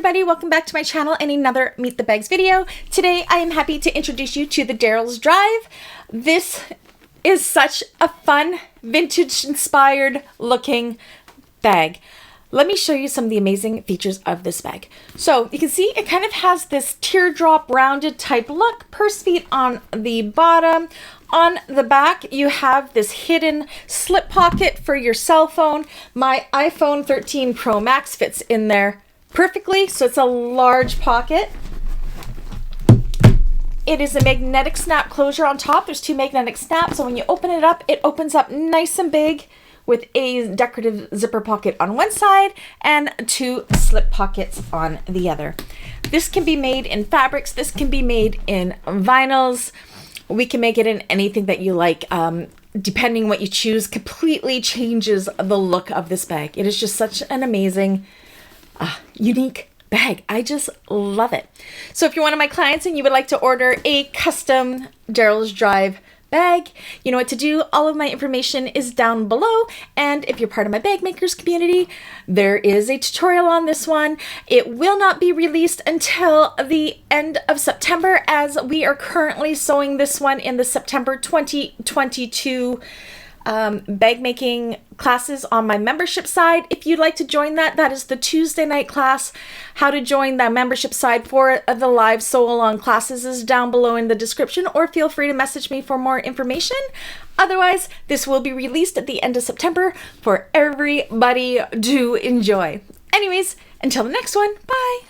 everybody, welcome back to my channel and another Meet the Bags video. Today I am happy to introduce you to the Daryl's Drive. This is such a fun, vintage inspired looking bag. Let me show you some of the amazing features of this bag. So you can see it kind of has this teardrop rounded type look, purse feet on the bottom. On the back, you have this hidden slip pocket for your cell phone. My iPhone 13 Pro Max fits in there perfectly, so it's a large pocket. It is a magnetic snap closure on top. There's two magnetic snaps, so when you open it up, it opens up nice and big with a decorative zipper pocket on one side and two slip pockets on the other. This can be made in fabrics. This can be made in vinyls. We can make it in anything that you like. Depending what you choose, completely changes the look of this bag. It is just such an amazing, unique bag. I just love it. So if you're one of my clients and you would like to order a custom Daryl's Drive bag, you know what to do. All of my information is down below, and if you're part of my bag makers community, there is a tutorial on this one. It will not be released until the end of September, as we are currently sewing this one in the September 2022 bag making classes on my membership side. If you'd like to join that, that is the Tuesday night class. How to join the membership side for the live sew along classes is down below in the description, or feel free to message me for more information. Otherwise, this will be released at the end of September for everybody to enjoy. Anyways, until the next one, bye.